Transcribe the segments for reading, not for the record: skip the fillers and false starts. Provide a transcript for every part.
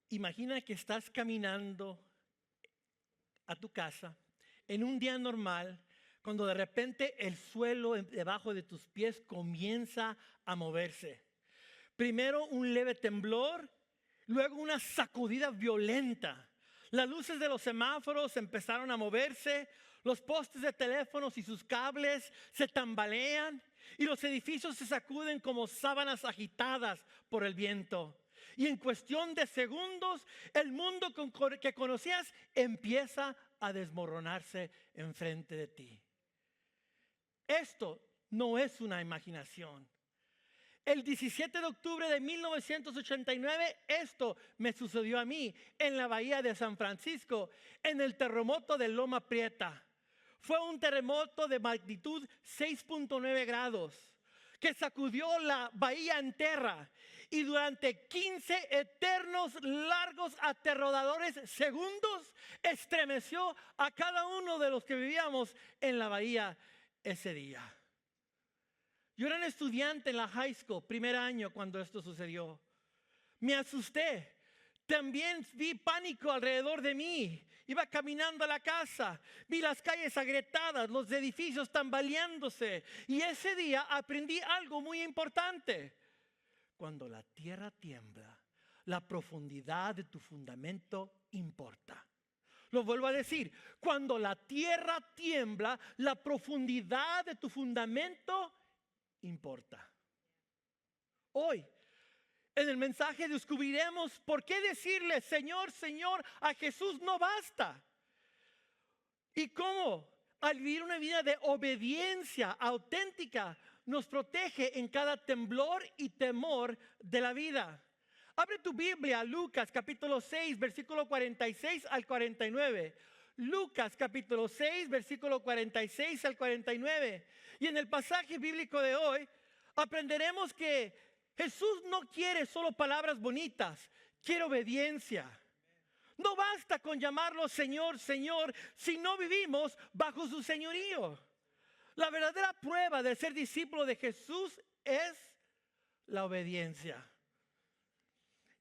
Imagina que estás caminando a tu casa en un día normal, cuando de repente el suelo debajo de tus pies comienza a moverse. Primero un leve temblor, luego una sacudida violenta. Las luces de los semáforos empezaron a moverse, los postes de teléfonos y sus cables se tambalean y los edificios se sacuden como sábanas agitadas por el viento. Y en cuestión de segundos, el mundo que conocías empieza a desmoronarse enfrente de ti. Esto no es una imaginación. El 17 de octubre de 1989, esto me sucedió a mí en la bahía de San Francisco, en el terremoto de Loma Prieta. Fue un terremoto de magnitud 6.9 grados que sacudió la bahía entera y durante 15 eternos, largos, aterradores segundos estremeció a cada uno de los que vivíamos en la bahía ese día. Yo era un estudiante en la high school, primer año cuando esto sucedió. Me asusté. También vi pánico alrededor de mí. Iba caminando a la casa. Vi las calles agrietadas, los edificios tambaleándose. Y ese día aprendí algo muy importante. Cuando la tierra tiembla, la profundidad de tu fundamento importa. Lo vuelvo a decir. Cuando la tierra tiembla, la profundidad de tu fundamento importa. Hoy, en el mensaje descubriremos por qué decirle Señor, Señor a Jesús no basta. Y cómo al vivir una vida de obediencia auténtica nos protege en cada temblor y temor de la vida. Abre tu Biblia, Lucas capítulo 6, versículo 46 al 49. Lucas capítulo 6, versículo 46 al 49. Y en el pasaje bíblico de hoy aprenderemos que Jesús no quiere solo palabras bonitas, quiere obediencia. No basta con llamarlo Señor, Señor, si no vivimos bajo su señorío. La verdadera prueba de ser discípulo de Jesús es la obediencia.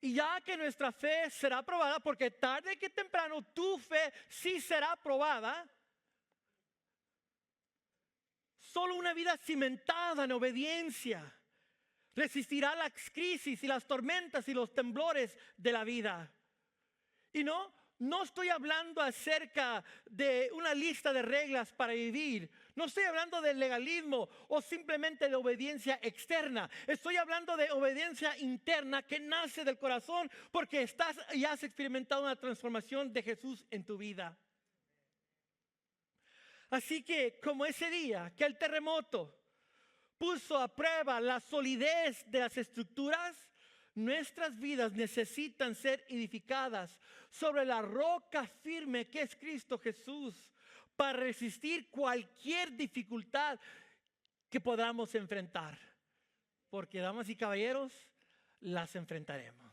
Y ya que nuestra fe será probada, porque tarde que temprano tu fe sí será probada, solo una vida cimentada en obediencia resistirá las crisis y las tormentas y los temblores de la vida. Y no estoy hablando acerca de una lista de reglas para vivir. No estoy hablando de legalismo o simplemente de obediencia externa. Estoy hablando de obediencia interna que nace del corazón porque estás y has experimentado una transformación de Jesús en tu vida. Así que como ese día que el terremoto puso a prueba la solidez de las estructuras, nuestras vidas necesitan ser edificadas sobre la roca firme que es Cristo Jesús para resistir cualquier dificultad que podamos enfrentar. Porque, damas y caballeros, las enfrentaremos.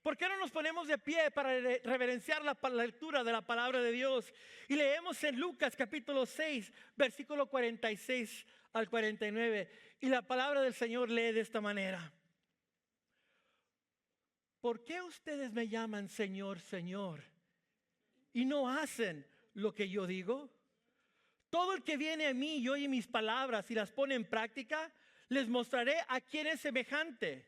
¿Por qué no nos ponemos de pie para reverenciar la lectura de la palabra de Dios? Y leemos en Lucas capítulo 6, versículo 46 al 49. Y la palabra del Señor lee de esta manera. ¿Por qué ustedes me llaman Señor, Señor y no hacen lo que yo digo? Todo el que viene a mí y oye mis palabras y las pone en práctica, les mostraré a quién es semejante.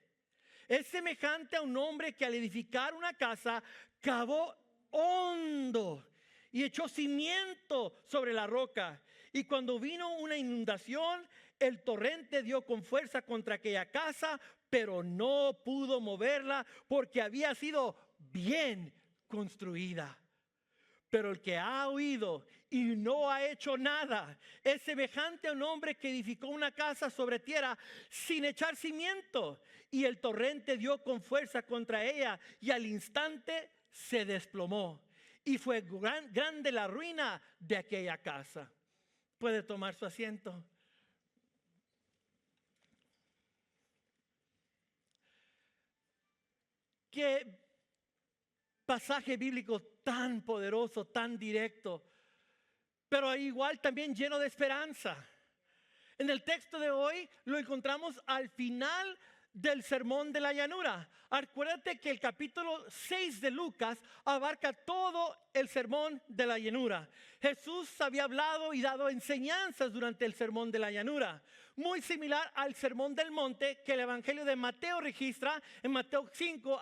Es semejante a un hombre que al edificar una casa cavó hondo y echó cimiento sobre la roca. Y cuando vino una inundación, el torrente dio con fuerza contra aquella casa, pero no pudo moverla porque había sido bien construida. Pero el que ha oído y no ha hecho nada es semejante a un hombre que edificó una casa sobre tierra sin echar cimiento. Y el torrente dio con fuerza contra ella y al instante se desplomó. Y fue grande la ruina de aquella casa. Puede tomar su asiento. Qué pasaje bíblico tan poderoso, tan directo, pero igual también lleno de esperanza. En el texto de hoy lo encontramos al final del sermón de la llanura. Acuérdate que el capítulo 6 de Lucas abarca todo el sermón de la llanura. Jesús había hablado y dado enseñanzas durante el sermón de la llanura, muy similar al sermón del monte que el evangelio de Mateo registra en Mateo 5,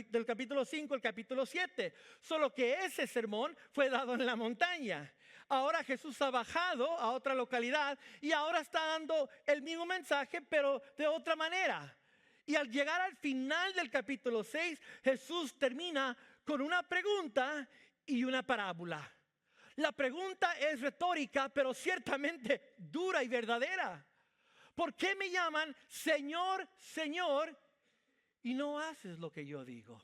del capítulo 5 al capítulo 7. Solo que ese sermón fue dado en la montaña. Ahora Jesús ha bajado a otra localidad y ahora está dando el mismo mensaje, pero de otra manera. Y al llegar al final del capítulo 6, Jesús termina con una pregunta y una parábola. La pregunta es retórica, pero ciertamente dura y verdadera. ¿Por qué me llaman Señor, Señor, y no haces lo que yo digo?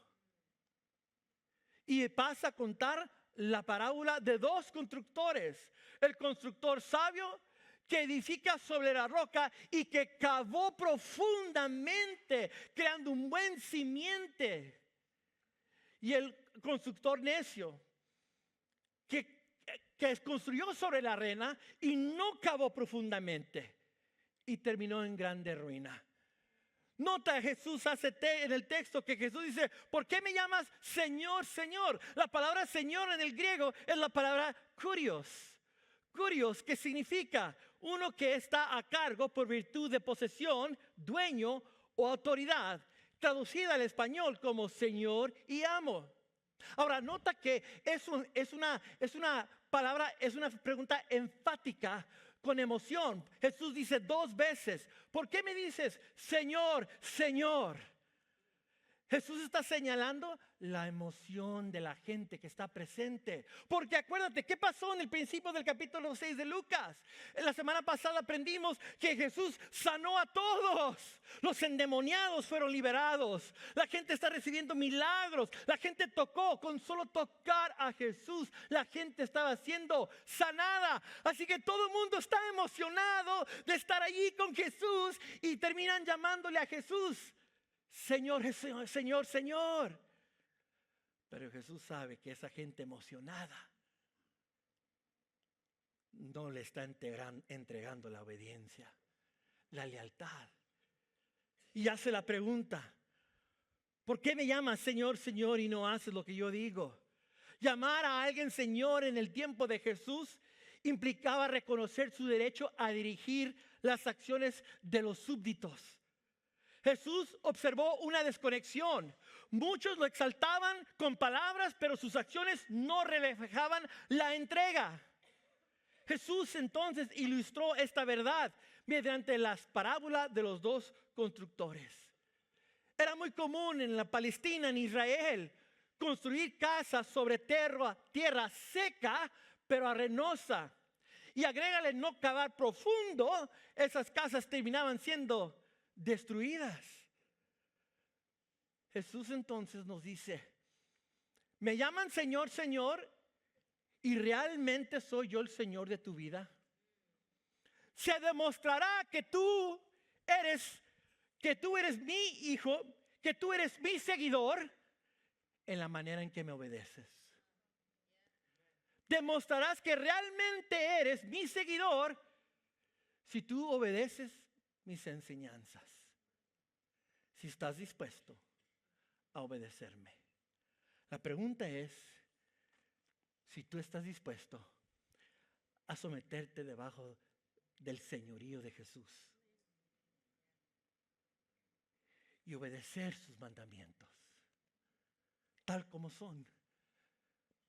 Y pasa a contar la parábola de dos constructores. El constructor sabio que edifica sobre la roca y que cavó profundamente, creando un buen simiente. Y el constructor necio que construyó sobre la arena y no cavó profundamente y terminó en grande ruina. Nota, Jesús hace en el texto que Jesús dice: ¿por qué me llamas Señor, Señor? La palabra Señor en el griego es la palabra kurios. Kurios, que significa uno que está a cargo por virtud de posesión, dueño o autoridad, traducida al español como Señor y amo. Ahora, nota que es una palabra, es una pregunta enfática, con emoción. Jesús dice dos veces: ¿por qué me dices Señor, Señor? Jesús está señalando la emoción de la gente que está presente. Porque acuérdate, ¿qué pasó en el principio del capítulo 6 de Lucas? En la semana pasada aprendimos que Jesús sanó a todos. Los endemoniados fueron liberados. La gente está recibiendo milagros. La gente tocó, con solo tocar a Jesús, la gente estaba siendo sanada. Así que todo el mundo está emocionado de estar allí con Jesús y terminan llamándole a Jesús Señor, Señor, Señor, Señor. Pero Jesús sabe que esa gente emocionada no le está entregando la obediencia, la lealtad. Y hace la pregunta: ¿por qué me llamas Señor, Señor y no haces lo que yo digo? Llamar a alguien Señor en el tiempo de Jesús implicaba reconocer su derecho a dirigir las acciones de los súbditos. Jesús observó una desconexión. Muchos lo exaltaban con palabras, pero sus acciones no reflejaban la entrega. Jesús entonces ilustró esta verdad mediante las parábolas de los dos constructores. Era muy común en la Palestina, en Israel, construir casas sobre tierra seca, pero arenosa. Y agrégale no cavar profundo, esas casas terminaban siendo destruidas. Jesús entonces nos dice: ¿me llaman Señor, Señor, y realmente soy yo el Señor de tu vida? Se demostrará que tú eres mi hijo, que tú eres mi seguidor, en la manera en que me obedeces. Demostrarás que realmente eres mi seguidor si tú obedeces mis enseñanzas, si estás dispuesto a obedecerme. La pregunta es si tú estás dispuesto a someterte debajo del señorío de Jesús y obedecer sus mandamientos, tal como son,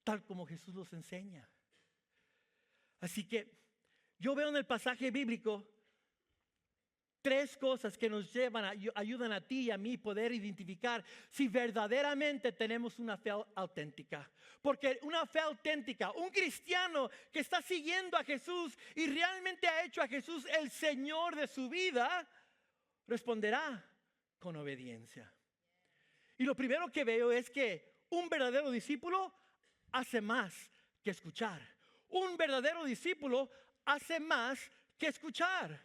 tal como Jesús los enseña. Así que yo veo en el pasaje bíblico tres cosas que nos ayudan a ti y a mí poder identificar si verdaderamente tenemos una fe auténtica. Porque una fe auténtica, un cristiano que está siguiendo a Jesús y realmente ha hecho a Jesús el Señor de su vida, responderá con obediencia. Y lo primero que veo es que un verdadero discípulo hace más que escuchar. Un verdadero discípulo hace más que escuchar.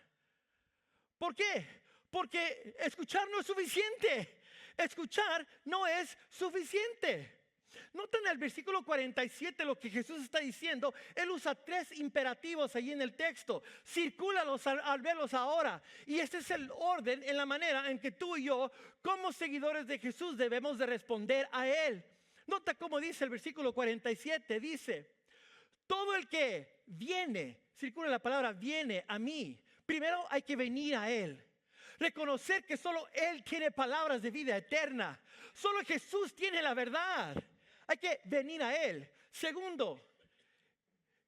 ¿Por qué? Porque escuchar no es suficiente. Escuchar no es suficiente. Nota en el versículo 47 lo que Jesús está diciendo. Él usa 3 imperativos allí en el texto. Circúlalos al verlos ahora. Y este es el orden en la manera en que tú y yo, como seguidores de Jesús, debemos de responder a Él. Nota cómo dice el versículo 47. Dice, todo el que viene, circula la palabra viene a mí. Primero hay que venir a Él. Reconocer que solo Él tiene palabras de vida eterna. Solo Jesús tiene la verdad. Hay que venir a Él. Segundo,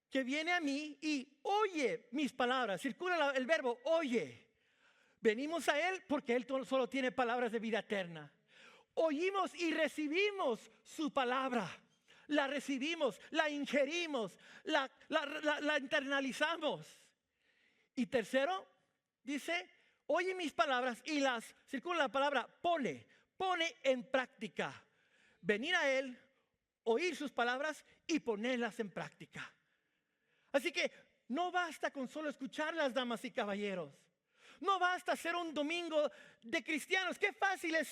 que viene a mí y oye mis palabras. Circula el verbo oye. Venimos a Él porque Él solo tiene palabras de vida eterna. Oímos y recibimos su palabra. La recibimos, la ingerimos, la internalizamos. Y tercero, dice, oye mis palabras y circula la palabra pone en práctica. Venir a Él, oír sus palabras y ponerlas en práctica. Así que no basta con solo escucharlas, damas y caballeros. No basta ser un domingo de cristianos. Qué fácil es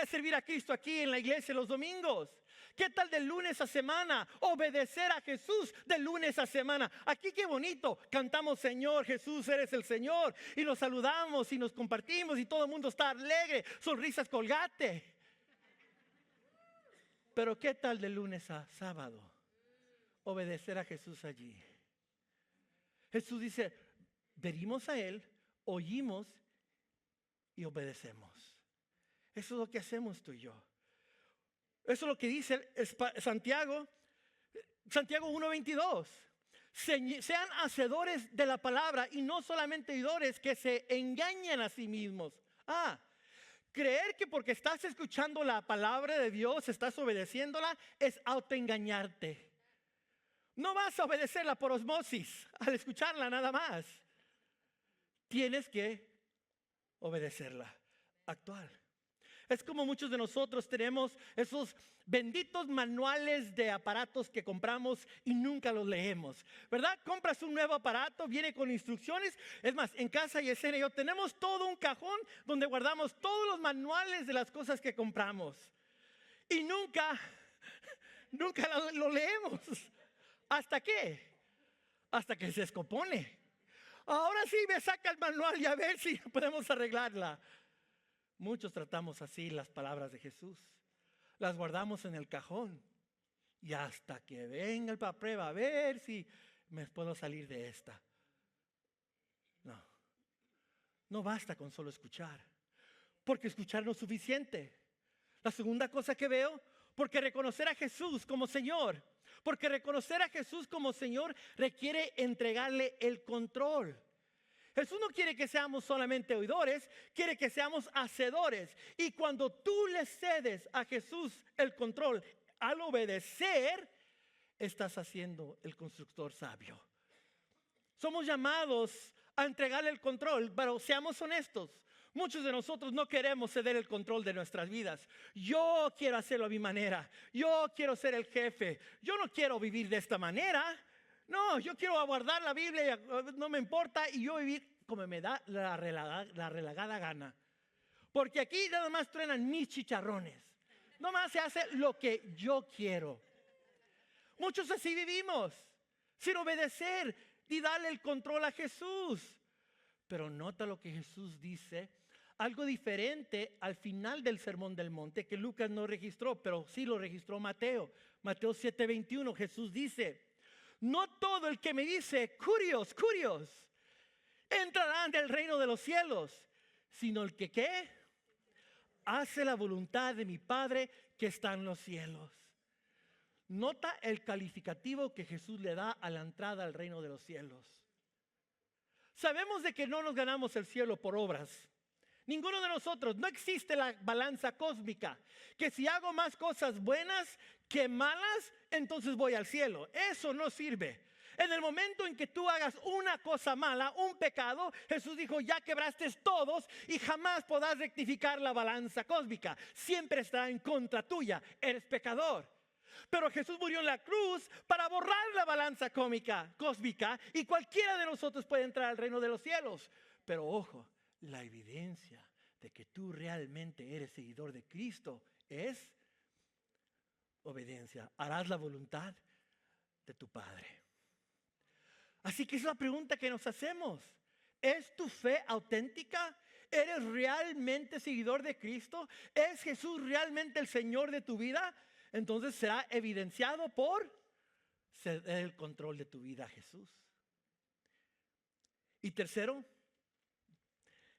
servir a Cristo aquí en la iglesia los domingos. ¿Qué tal de lunes a semana? Obedecer a Jesús de lunes a semana. Aquí qué bonito. Cantamos Señor, Jesús, eres el Señor. Y nos saludamos y nos compartimos y todo el mundo está alegre. Sonrisas colgate. Pero ¿qué tal de lunes a sábado? Obedecer a Jesús allí. Jesús dice, venimos a Él, oímos y obedecemos. Eso es lo que hacemos tú y yo. Eso es lo que dice Santiago 1:22. Sean hacedores de la palabra y no solamente oidores que se engañan a sí mismos. Creer que porque estás escuchando la palabra de Dios, estás obedeciéndola, es autoengañarte. No vas a obedecerla por osmosis al escucharla nada más. Tienes que obedecerla, actuar. Es como muchos de nosotros tenemos esos benditos manuales de aparatos que compramos y nunca los leemos, ¿verdad? Compras un nuevo aparato, viene con instrucciones. Es más, en casa Yesenia y yo tenemos todo un cajón donde guardamos todos los manuales de las cosas que compramos. Y nunca lo leemos. ¿Hasta qué? Hasta que se descompone. Ahora sí me saca el manual y a ver si podemos arreglarla. Muchos tratamos así las palabras de Jesús. Las guardamos en el cajón. Y hasta que venga el prueba a ver si me puedo salir de esta. No basta con solo escuchar. Porque escuchar no es suficiente. La segunda cosa que veo, porque reconocer a Jesús como Señor. Porque reconocer a Jesús como Señor requiere entregarle el control. Jesús no quiere que seamos solamente oidores, quiere que seamos hacedores. Y cuando tú le cedes a Jesús el control, al obedecer, estás haciendo el constructor sabio. Somos llamados a entregarle el control, pero seamos honestos. Muchos de nosotros no queremos ceder el control de nuestras vidas. Yo quiero hacerlo a mi manera. Yo quiero ser el jefe. Yo no quiero vivir de esta manera. No, yo quiero aguardar la Biblia, no me importa, y yo vivir como me da la relagada gana. Porque aquí nada más truenan mis chicharrones. Nada más se hace lo que yo quiero. Muchos así vivimos, sin obedecer y darle el control a Jesús. Pero nota lo que Jesús dice, algo diferente al final del Sermón del Monte, que Lucas no registró, pero sí lo registró Mateo. Mateo 7:21, Jesús dice, no todo el que me dice, curios, entrarán del reino de los cielos, sino el que, ¿qué? Hace la voluntad de mi Padre que está en los cielos. Nota el calificativo que Jesús le da a la entrada al reino de los cielos. Sabemos de que no nos ganamos el cielo por obras. Ninguno de nosotros, no existe la balanza cósmica, que si hago más cosas buenas que malas, entonces voy al cielo. Eso no sirve. En el momento en que tú hagas una cosa mala, un pecado, Jesús dijo, ya quebraste todos y jamás podrás rectificar la balanza cósmica. Siempre estará en contra tuya, eres pecador. Pero Jesús murió en la cruz para borrar la balanza cósmica y cualquiera de nosotros puede entrar al reino de los cielos. Pero ojo, la evidencia de que tú realmente eres seguidor de Cristo es obediencia. Harás la voluntad de tu Padre. Así que es la pregunta que nos hacemos. ¿Es tu fe auténtica? ¿Eres realmente seguidor de Cristo? ¿Es Jesús realmente el Señor de tu vida? Entonces será evidenciado por ceder el control de tu vida a Jesús. Y tercero,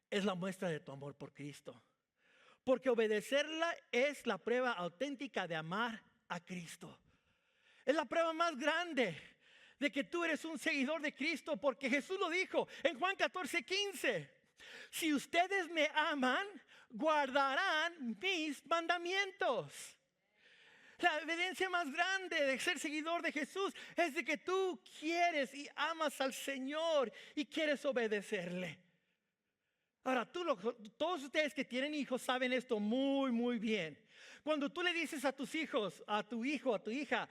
es la muestra de tu amor por Cristo. Porque obedecerla es la prueba auténtica de amar a Cristo. Es la prueba más grande de que tú eres un seguidor de Cristo, porque Jesús lo dijo en Juan 14:15. Si ustedes me aman, guardarán mis mandamientos. La evidencia más grande de ser seguidor de Jesús es de que tú quieres y amas al Señor y quieres obedecerle. Ahora, todos ustedes que tienen hijos saben esto muy bien. Cuando tú le dices a tus hijos, a tu hijo, a tu hija,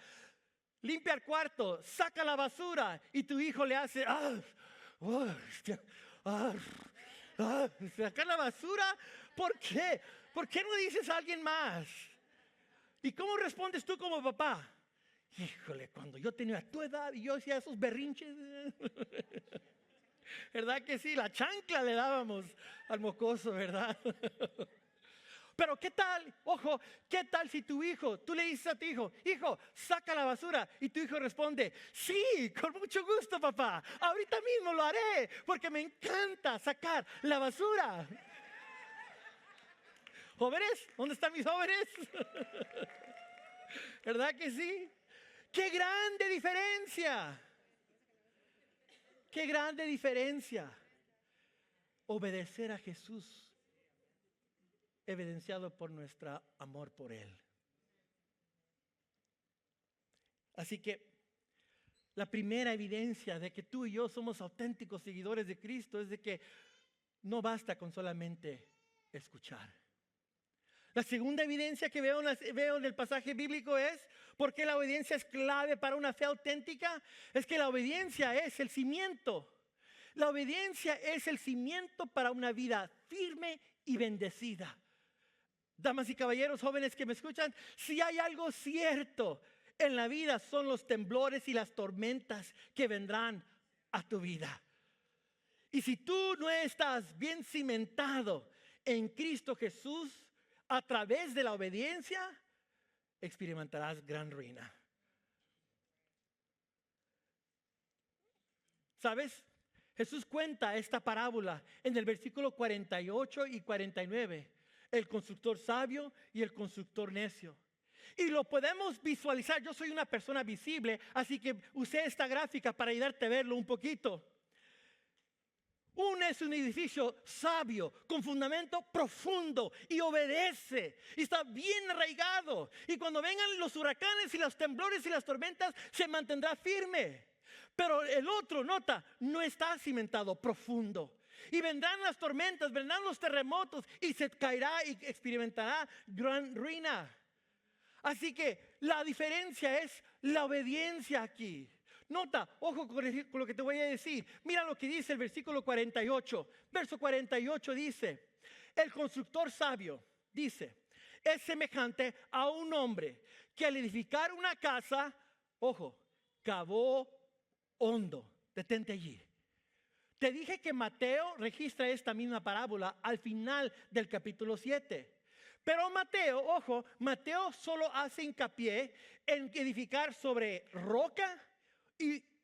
limpia el cuarto, saca la basura, y tu hijo le hace, sacar la basura, ¿por qué? ¿Por qué no dices a alguien más? ¿Y cómo respondes tú como papá? Híjole, cuando yo tenía tu edad y yo hacía esos berrinches, ¿verdad que sí? La chancla le dábamos al mocoso, ¿verdad? Pero ¿qué tal? Ojo, ¿qué tal si tu hijo, tú le dices a tu hijo, hijo, saca la basura? Y tu hijo responde, sí, con mucho gusto, papá. Ahorita mismo lo haré porque me encanta sacar la basura. ¿Jóvenes? ¿Dónde están mis jóvenes? ¿Verdad que sí? ¡Qué grande diferencia! ¡Qué grande diferencia! Obedecer a Jesús, evidenciado por nuestro amor por Él. Así que la primera evidencia de que tú y yo somos auténticos seguidores de Cristo es de que no basta con solamente escuchar. La segunda evidencia que veo en el pasaje bíblico es, ¿por qué la obediencia es clave para una fe auténtica? Es que la obediencia es el cimiento. La obediencia es el cimiento para una vida firme y bendecida. Damas y caballeros, jóvenes que me escuchan, si hay algo cierto en la vida son los temblores y las tormentas que vendrán a tu vida. Y si tú no estás bien cimentado en Cristo Jesús, a través de la obediencia, experimentarás gran ruina. ¿Sabes? Jesús cuenta esta parábola en el versículo 48 y 49. El constructor sabio y el constructor necio. Y lo podemos visualizar. Yo soy una persona visible, así que usé esta gráfica para ayudarte a verlo un poquito. Uno es un edificio sabio, con fundamento profundo, y obedece, y está bien arraigado. Y cuando vengan los huracanes y los temblores y las tormentas, se mantendrá firme. Pero el otro, nota, no está cimentado profundo. Y vendrán las tormentas, vendrán los terremotos, y se caerá y experimentará gran ruina. Así que la diferencia es la obediencia aquí. Nota, ojo con lo que te voy a decir. Mira lo que dice el versículo 48. Verso 48 dice, el constructor sabio, dice, es semejante a un hombre que al edificar una casa, ojo, cavó hondo. Detente allí. Te dije que Mateo registra esta misma parábola al final del capítulo 7. Pero Mateo, ojo, Mateo solo hace hincapié en edificar sobre roca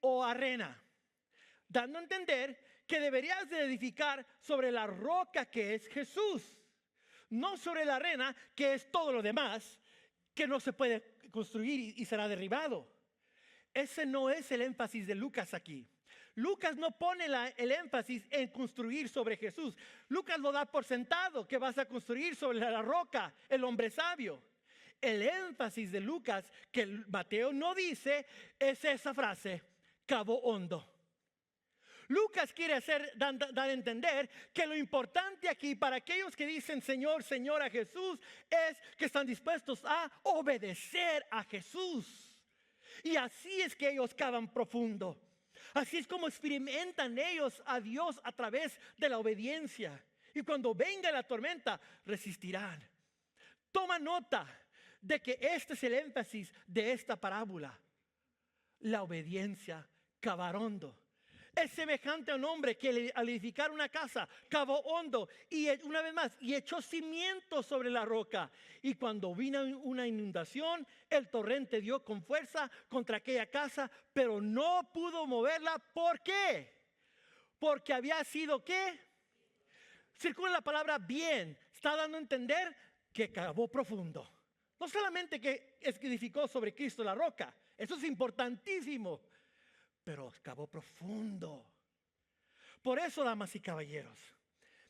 o arena, dando a entender que deberías de edificar sobre la roca que es Jesús, no sobre la arena que es todo lo demás que no se puede construir y será derribado. Ese no es el énfasis de Lucas aquí. Lucas no pone el énfasis en construir sobre Jesús. Lucas lo da por sentado que vas a construir sobre la roca, el hombre sabio. El énfasis de Lucas que Mateo no dice es esa frase, cavó hondo. Lucas quiere dar a entender que lo importante aquí para aquellos que dicen Señor, Señor a Jesús es que están dispuestos a obedecer a Jesús. Y así es que ellos cavan profundo. Así es como experimentan ellos a Dios a través de la obediencia. Y cuando venga la tormenta, resistirán. Toma nota. de que este es el énfasis de esta parábola. La obediencia cava hondo. Es semejante a un hombre que al edificar una casa cavó hondo y una vez más y echó cimientos sobre la roca. Y cuando vino una inundación, el torrente dio con fuerza contra aquella casa, pero no pudo moverla. ¿Por qué? Porque había sido ¿qué? Circula la palabra bien. Está dando a entender que cavó profundo. No solamente que edificó sobre Cristo la roca, eso es importantísimo, pero cavó profundo. Por eso, damas y caballeros,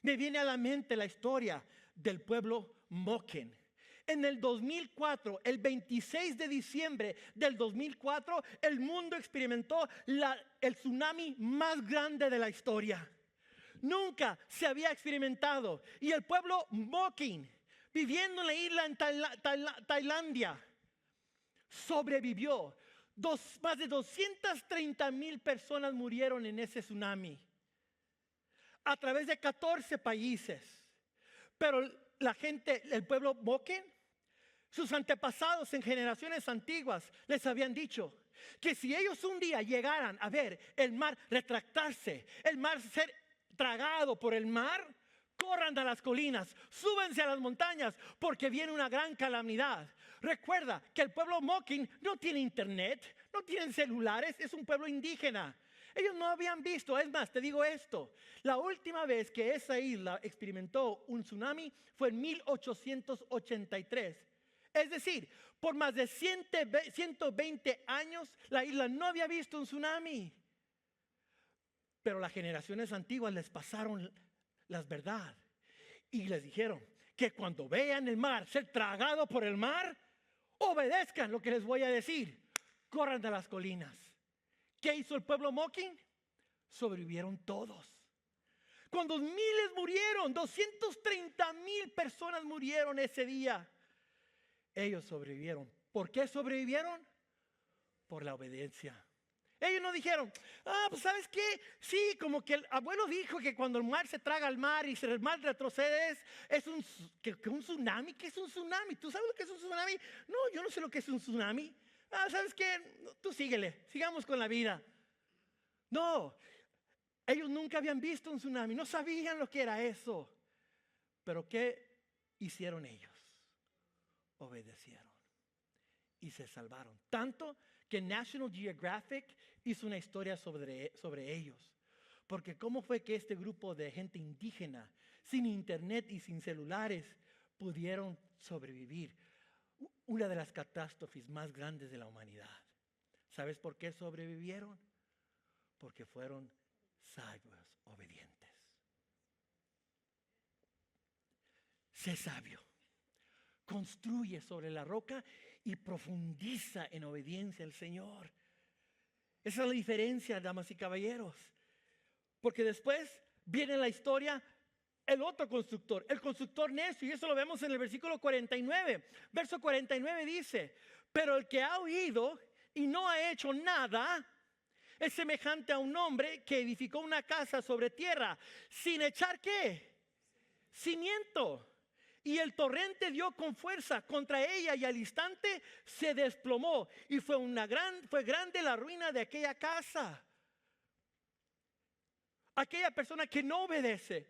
me viene a la mente la historia del pueblo Moken. En el 2004, el 26 de diciembre del 2004, el mundo experimentó el tsunami más grande de la historia. Nunca se había experimentado. Y el pueblo Moken, viviendo en la isla en Tailandia, sobrevivió. Más de 230,000 personas murieron en ese tsunami a través de 14 países. Pero la gente, el pueblo Moken, sus antepasados en generaciones antiguas les habían dicho que si ellos un día llegaran a ver el mar retractarse, el mar ser tragado por el mar, corran a las colinas, súbense a las montañas, porque viene una gran calamidad. Recuerda que el pueblo Moken no tiene internet, no tienen celulares, es un pueblo indígena. Ellos no habían visto, es más, te digo esto, la última vez que esa isla experimentó un tsunami fue en 1883. Es decir, por más de 120 años la isla no había visto un tsunami. Pero las generaciones antiguas les pasaron las verdades y les dijeron que cuando vean el mar ser tragado por el mar, obedezcan lo que les voy a decir, corran de las colinas. ¿Qué hizo el pueblo Moken? Sobrevivieron todos. Cuando miles murieron, 230,000 personas murieron ese día, ellos sobrevivieron. ¿Por qué sobrevivieron? Por la obediencia. Ellos no dijeron, pues ¿sabes qué? Sí, como que el abuelo dijo que cuando el mar se traga al mar y el mar retrocede es un tsunami. ¿Qué es un tsunami? ¿Tú sabes lo que es un tsunami? No, yo no sé lo que es un tsunami. ¿Sabes qué? Tú síguele, sigamos con la vida. No, ellos nunca habían visto un tsunami, no sabían lo que era eso. Pero ¿qué hicieron ellos? Obedecieron y se salvaron. Tanto que National Geographic hizo una historia sobre ellos. Porque cómo fue que este grupo de gente indígena, sin internet y sin celulares, pudieron sobrevivir una de las catástrofes más grandes de la humanidad. ¿Sabes por qué sobrevivieron? Porque fueron sabios, obedientes. Sé sabio. Construye sobre la roca y profundiza en obediencia al Señor. Esa es la diferencia, damas y caballeros. Porque después viene la historia, el otro constructor, el constructor necio, y eso lo vemos en el versículo 49. Verso 49 dice, pero el que ha oído y no ha hecho nada, es semejante a un hombre que edificó una casa sobre tierra, sin echar ¿qué? Cimiento. Y el torrente dio con fuerza contra ella y al instante se desplomó. Y fue grande la ruina de aquella casa. Aquella persona que no obedece,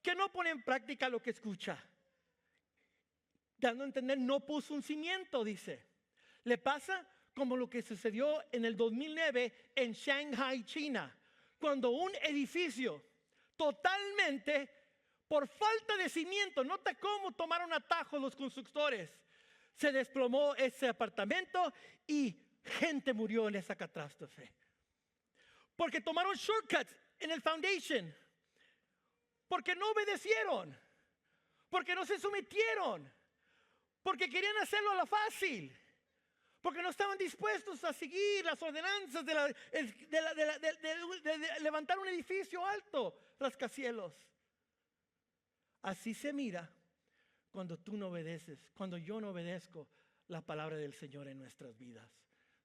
que no pone en práctica lo que escucha. Dando a entender, no puso un cimiento, dice. Le pasa como lo que sucedió en el 2009 en Shanghai, China. Cuando un edificio totalmente, por falta de cimiento, nota cómo tomaron atajos los constructores. Se desplomó ese apartamento y gente murió en esa catástrofe. Porque tomaron shortcuts en el foundation. Porque no obedecieron. Porque no se sometieron. Porque querían hacerlo a la fácil. Porque no estaban dispuestos a seguir las ordenanzas de levantar un edificio alto, rascacielos. Así se mira cuando tú no obedeces, cuando yo no obedezco la palabra del Señor en nuestras vidas.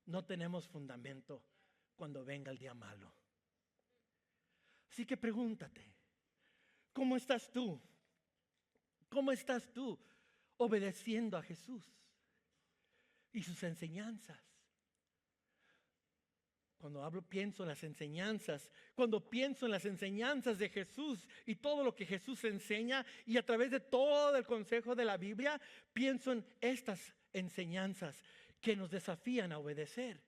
No tenemos fundamento cuando venga el día malo. Así que pregúntate, ¿cómo estás tú? ¿Cómo estás tú obedeciendo a Jesús? y sus enseñanzas. Pienso en las enseñanzas, cuando pienso en las enseñanzas de Jesús y todo lo que Jesús enseña, y a través de todo el consejo de la Biblia, pienso en estas enseñanzas que nos desafían a obedecer.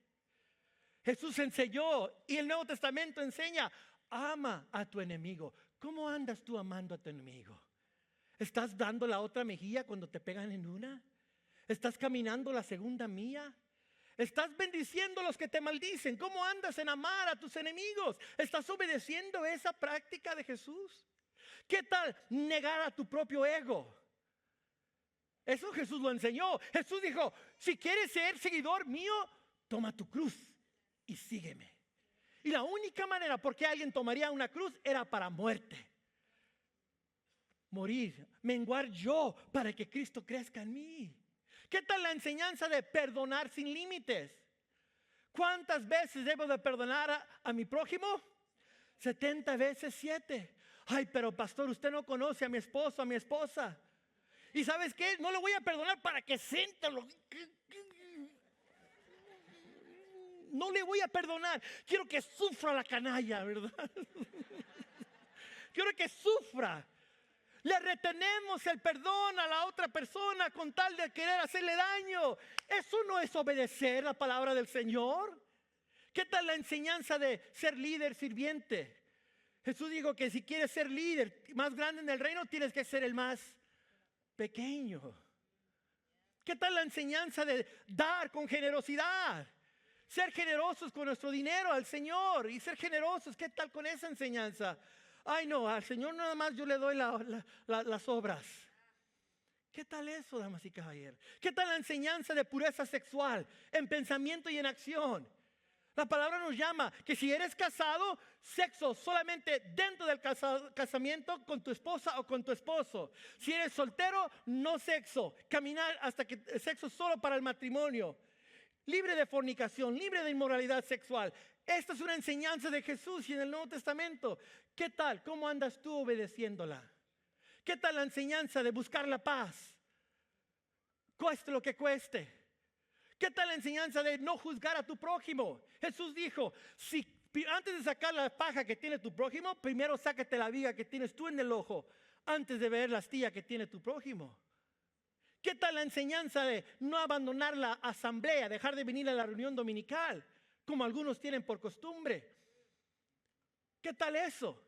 Jesús enseñó, y el Nuevo Testamento enseña: ama a tu enemigo. ¿Cómo andas tú amando a tu enemigo? ¿Estás dando la otra mejilla cuando te pegan en una? ¿Estás caminando la segunda milla? ¿Estás bendiciendo a los que te maldicen? ¿Cómo andas en amar a tus enemigos? ¿Estás obedeciendo esa práctica de Jesús? ¿Qué tal negar a tu propio ego? Eso Jesús lo enseñó. Jesús dijo: si quieres ser seguidor mío, toma tu cruz y sígueme. Y la única manera por qué alguien tomaría una cruz era para muerte. Morir, menguar yo para que Cristo crezca en mí. ¿Qué tal la enseñanza de perdonar sin límites? ¿Cuántas veces debo de perdonar a mi prójimo? 70 veces 7. Ay, pero pastor, usted no conoce a mi esposo, a mi esposa. ¿Y sabes qué? No le voy a perdonar para que sienta lo... No le voy a perdonar. Quiero que sufra la canalla, ¿verdad? Quiero que sufra. Le retenemos el perdón a la otra persona con tal de querer hacerle daño. Eso no es obedecer la palabra del Señor. ¿Qué tal la enseñanza de ser líder sirviente? Jesús dijo que si quieres ser líder más grande en el reino, tienes que ser el más pequeño. ¿Qué tal la enseñanza de dar con generosidad? Ser generosos con nuestro dinero al Señor y ser generosos. ¿Qué tal con esa enseñanza? Ay, no, al Señor nada más yo le doy las obras. ¿Qué tal eso, damas y caballeros? ¿Qué tal la enseñanza de pureza sexual en pensamiento y en acción? La palabra nos llama que si eres casado, sexo solamente dentro del casamiento con tu esposa o con tu esposo. Si eres soltero, no sexo. Caminar hasta que sexo solo para el matrimonio. Libre de fornicación, libre de inmoralidad sexual. Esta es una enseñanza de Jesús y en el Nuevo Testamento. ¿Qué tal? ¿Cómo andas tú obedeciéndola? ¿Qué tal la enseñanza de buscar la paz? Cueste lo que cueste. ¿Qué tal la enseñanza de no juzgar a tu prójimo? Jesús dijo: si antes de sacar la paja que tiene tu prójimo, primero sácate la viga que tienes tú en el ojo, antes de ver la astilla que tiene tu prójimo. ¿Qué tal la enseñanza de no abandonar la asamblea, dejar de venir a la reunión dominical, como algunos tienen por costumbre? ¿Qué tal eso?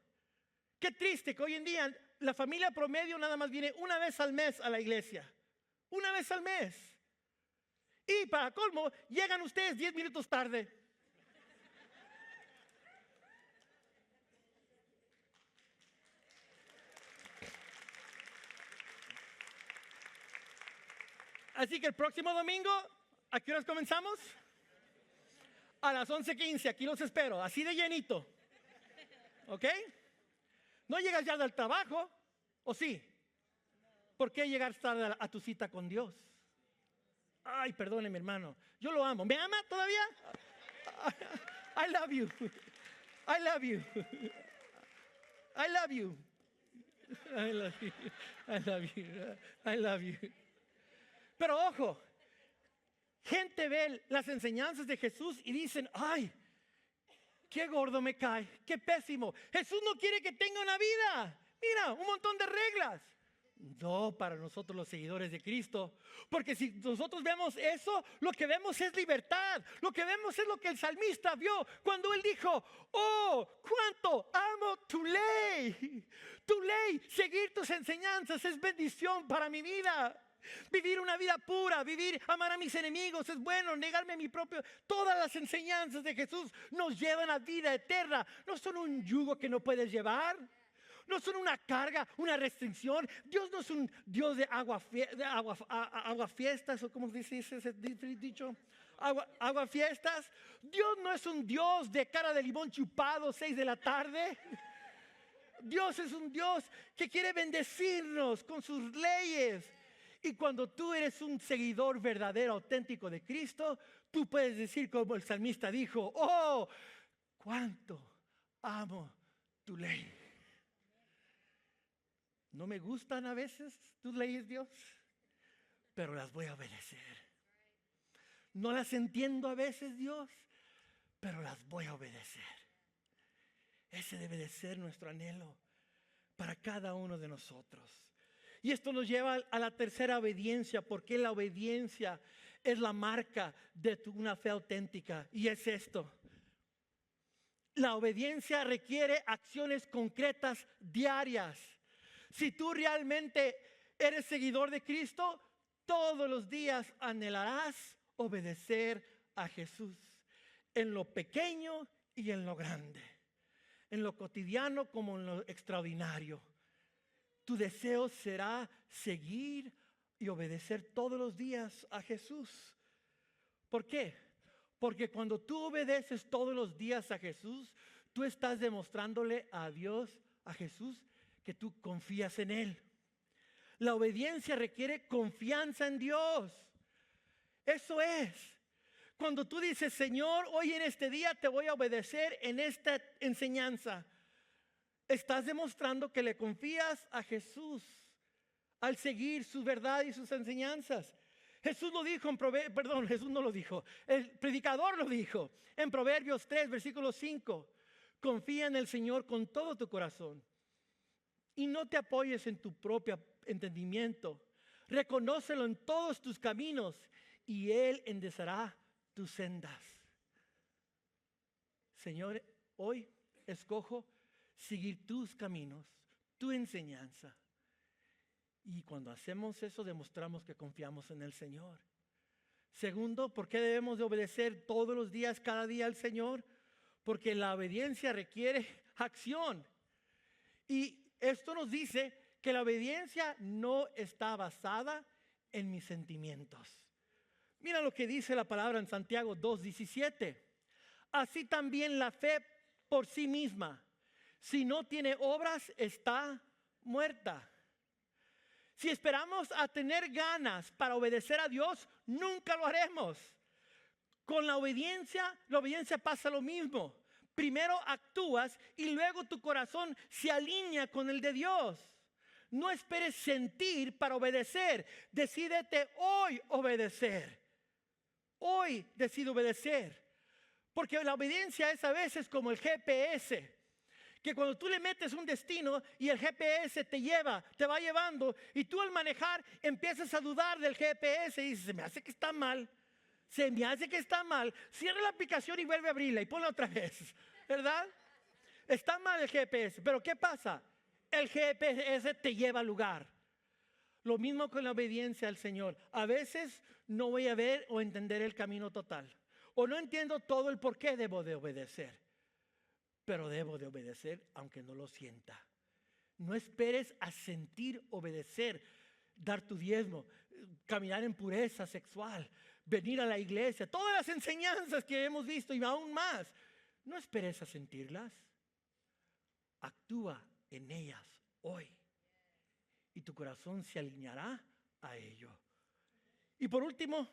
Qué triste que hoy en día la familia promedio nada más viene una vez al mes a la iglesia. Una vez al mes. Y para colmo, llegan ustedes 10 minutos tarde. Así que el próximo domingo, ¿a qué horas comenzamos? A las 11:15, aquí los espero, así de llenito. ¿Ok? No llegas ya del trabajo, ¿o sí? ¿Por qué llegar tarde a tu cita con Dios? Ay, perdóneme, hermano, yo lo amo. ¿Me ama todavía? I love you. I love you. I love you. I love you. I love you. I love you. Pero ojo, gente ve las enseñanzas de Jesús y dicen: ay, qué gordo me cae, qué pésimo. Jesús no quiere que tenga una vida. Mira, un montón de reglas. No, para nosotros los seguidores de Cristo. Porque si nosotros vemos eso, lo que vemos es libertad. Lo que vemos es lo que el salmista vio cuando él dijo: oh, cuánto amo tu ley. Tu ley, seguir tus enseñanzas es bendición para mi vida. Vivir una vida pura, amar a mis enemigos es bueno, negarme a mi propio. Todas las enseñanzas de Jesús nos llevan a vida eterna. No son un yugo que no puedes llevar. No son una carga, una restricción. Dios no es un Dios de agua fiestas, o como dice ese dicho, agua fiestas. Dios no es un Dios de cara de limón chupado 6 de la tarde. Dios es un Dios que quiere bendecirnos con sus leyes. Y cuando tú eres un seguidor verdadero, auténtico de Cristo, tú puedes decir como el salmista dijo: oh, cuánto amo tu ley. No me gustan a veces tus leyes, Dios, pero las voy a obedecer. No las entiendo a veces, Dios, pero las voy a obedecer. Ese debe de ser nuestro anhelo para cada uno de nosotros. Y esto nos lleva a la tercera obediencia, porque la obediencia es la marca de una fe auténtica. Y es esto: la obediencia requiere acciones concretas diarias. Si tú realmente eres seguidor de Cristo, todos los días anhelarás obedecer a Jesús, en lo pequeño y en lo grande, en lo cotidiano como en lo extraordinario. Tu deseo será seguir y obedecer todos los días a Jesús. ¿Por qué? Porque cuando tú obedeces todos los días a Jesús, tú estás demostrándole a Dios, a Jesús, que tú confías en Él. La obediencia requiere confianza en Dios. Eso es. Cuando tú dices, Señor, hoy en este día te voy a obedecer en esta enseñanza, estás demostrando que le confías a Jesús al seguir su verdad y sus enseñanzas. Jesús lo dijo Jesús no lo dijo, el predicador lo dijo en Proverbios 3, versículo 5. Confía en el Señor con todo tu corazón y no te apoyes en tu propio entendimiento. Reconócelo en todos tus caminos y Él enderezará tus sendas. Señor, hoy escojo seguir tus caminos, tu enseñanza. Y cuando hacemos eso, demostramos que confiamos en el Señor. Segundo, ¿por qué debemos de obedecer todos los días, cada día al Señor? Porque la obediencia requiere acción. Y esto nos dice que la obediencia no está basada en mis sentimientos. Mira lo que dice la palabra en Santiago 2:17. Así también la fe por sí misma, si no tiene obras, está muerta. Si esperamos a tener ganas para obedecer a Dios, nunca lo haremos. Con la obediencia pasa lo mismo. Primero actúas y luego tu corazón se alinea con el de Dios. No esperes sentir para obedecer. Decídete hoy obedecer. Hoy decido obedecer. Porque la obediencia es a veces como el GPS. Que cuando tú le metes un destino y el GPS te va llevando, y tú al manejar empiezas a dudar del GPS y dices, se me hace que está mal, cierra la aplicación y vuelve a abrirla y ponla otra vez, ¿verdad? Está mal el GPS, pero ¿qué pasa? El GPS te lleva al lugar. Lo mismo con la obediencia al Señor. A veces no voy a ver o entender el camino total, o no entiendo todo el por qué debo de obedecer. Pero debo de obedecer aunque no lo sienta. No esperes a sentir obedecer, dar tu diezmo, caminar en pureza sexual, venir a la iglesia, todas las enseñanzas que hemos visto y aún más. No esperes a sentirlas. Actúa en ellas hoy y tu corazón se alineará a ello. Y por último,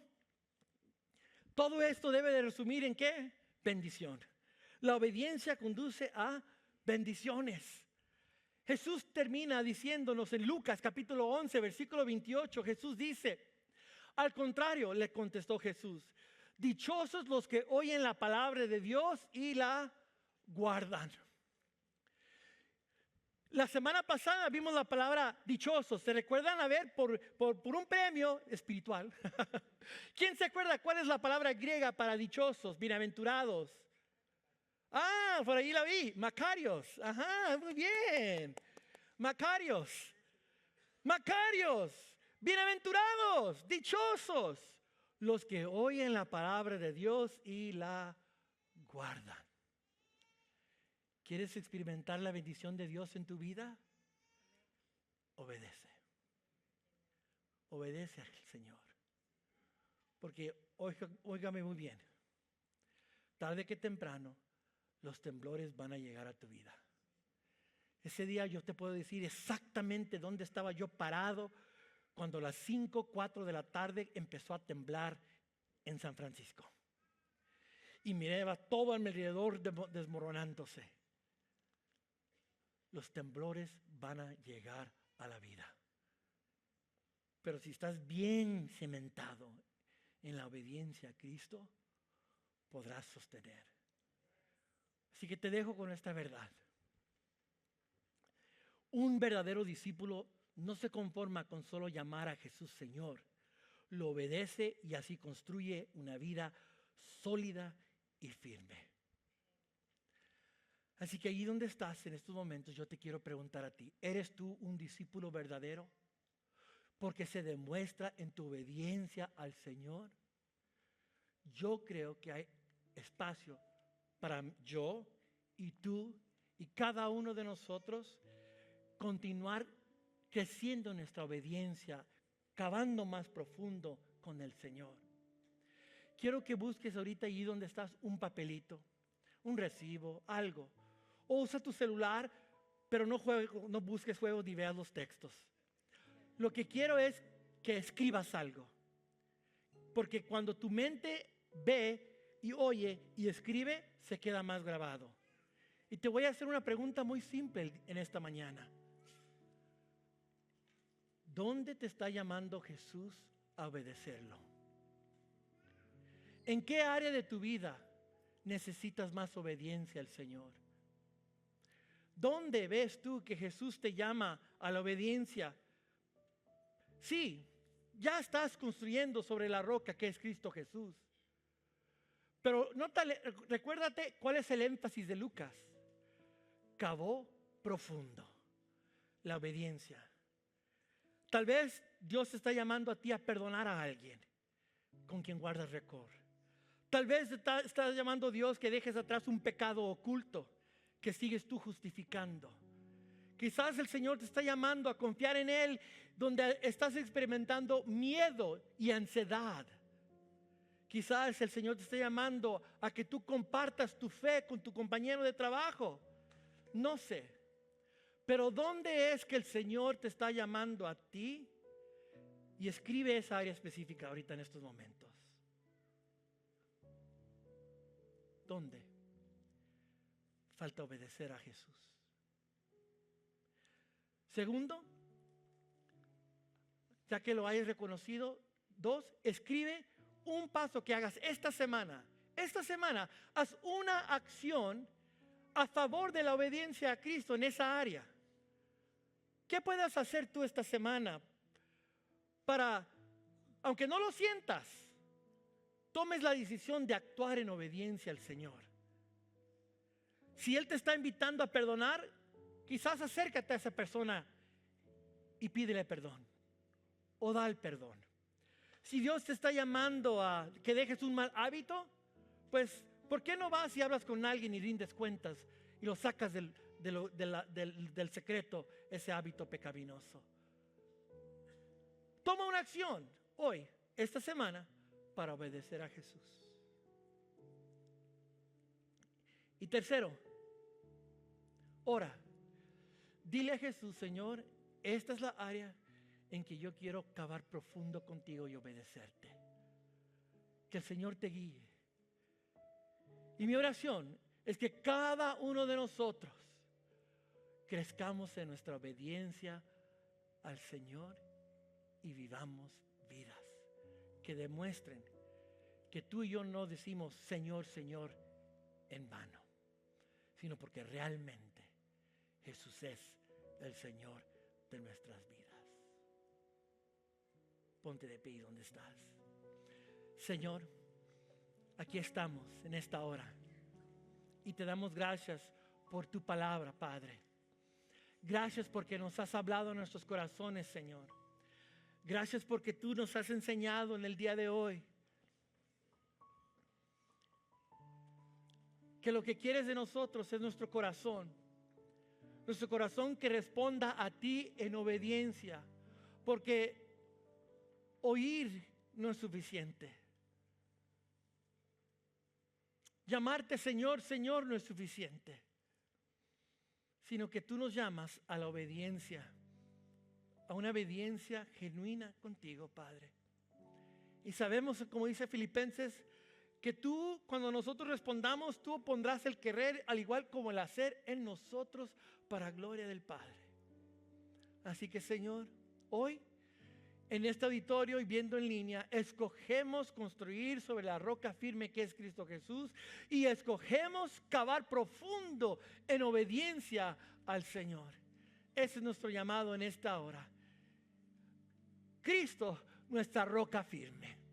todo esto debe de resumir en ¿qué? Bendición. La obediencia conduce a bendiciones. Jesús termina diciéndonos en Lucas capítulo 11, versículo 28, Jesús dice, al contrario, le contestó Jesús, dichosos los que oyen la palabra de Dios y la guardan. La semana pasada vimos la palabra dichosos. ¿Se recuerdan? A ver, por un premio espiritual. ¿Quién se acuerda cuál es la palabra griega para dichosos, bienaventurados? Ah, por ahí la vi, Macarios. Ajá, muy bien. Macarios, bienaventurados, dichosos, los que oyen la palabra de Dios y la guardan. ¿Quieres experimentar la bendición de Dios en tu vida? Obedece. Obedece al Señor. Porque, óigame muy bien, tarde que temprano, los temblores van a llegar a tu vida. Ese día yo te puedo decir exactamente dónde estaba yo parado cuando a las 5:04 de la tarde empezó a temblar en San Francisco. Y miraba todo a mi alrededor desmoronándose. Los temblores van a llegar a la vida. Pero si estás bien cimentado en la obediencia a Cristo, podrás sostener. Así que te dejo con esta verdad. Un verdadero discípulo no se conforma con solo llamar a Jesús Señor. Lo obedece y así construye una vida sólida y firme. Así que allí donde estás en estos momentos, yo te quiero preguntar a ti, ¿eres tú un discípulo verdadero? Porque se demuestra en tu obediencia al Señor. Yo creo que hay espacio para yo y tú y cada uno de nosotros continuar creciendo en nuestra obediencia, cavando más profundo con el Señor. Quiero que busques ahorita allí donde estás un papelito, un recibo, algo. O usa tu celular, pero no busques juegos ni veas los textos. Lo que quiero es que escribas algo. Porque cuando tu mente ve y oye y escribe, se queda más grabado. Y te voy a hacer una pregunta muy simple en esta mañana. ¿Dónde te está llamando Jesús a obedecerlo? ¿En qué área de tu vida necesitas más obediencia al Señor? ¿Dónde ves tú que Jesús te llama a la obediencia? Sí, ya estás construyendo sobre la roca que es Cristo Jesús. Pero recuérdate cuál es el énfasis de Lucas. Cavó profundo la obediencia. Tal vez Dios te está llamando a ti a perdonar a alguien con quien guardas rencor. Tal vez está llamando a Dios que dejes atrás un pecado oculto que sigues tú justificando. Quizás el Señor te está llamando a confiar en Él donde estás experimentando miedo y ansiedad. Quizás el Señor te está llamando a que tú compartas tu fe con tu compañero de trabajo. No sé. Pero ¿dónde es que el Señor te está llamando a ti? Y escribe esa área específica ahorita en estos momentos. ¿Dónde falta obedecer a Jesús? Segundo, ya que lo hayas reconocido. 2, escribe un paso que hagas esta semana. Esta semana haz una acción a favor de la obediencia a Cristo en esa área. ¿Qué puedes hacer tú esta semana para, aunque no lo sientas, tomes la decisión de actuar en obediencia al Señor? Si Él te está invitando a perdonar, quizás acércate a esa persona y pídele perdón o da el perdón. Si Dios te está llamando a que dejes un mal hábito, pues ¿por qué no vas y hablas con alguien y rindes cuentas y lo sacas del secreto, ese hábito pecaminoso? Toma una acción hoy, esta semana, para obedecer a Jesús. Y tercero, ora. Dile a Jesús: Señor, esta es la área en que yo quiero cavar profundo contigo y obedecerte. Que el Señor te guíe. Y mi oración es que cada uno de nosotros crezcamos en nuestra obediencia al Señor y vivamos vidas que demuestren que tú y yo no decimos Señor, Señor en vano, sino porque realmente Jesús es el Señor de nuestras vidas. Ponte de pie donde estás. Señor, aquí estamos en esta hora y te damos gracias por tu palabra, Padre. Gracias porque nos has hablado en nuestros corazones, Señor. Gracias porque tú nos has enseñado en el día de hoy que lo que quieres de nosotros es nuestro corazón que responda a ti en obediencia, porque oír no es suficiente. Llamarte Señor, Señor no es suficiente, sino que tú nos llamas a la obediencia, a una obediencia genuina contigo, Padre. Y sabemos, como dice Filipenses, que tú, cuando nosotros respondamos, tú pondrás el querer al igual como el hacer en nosotros para gloria del Padre. Así que, Señor, hoy en este auditorio y viendo en línea, escogemos construir sobre la roca firme que es Cristo Jesús y escogemos cavar profundo en obediencia al Señor. Ese es nuestro llamado en esta hora. Cristo, nuestra roca firme.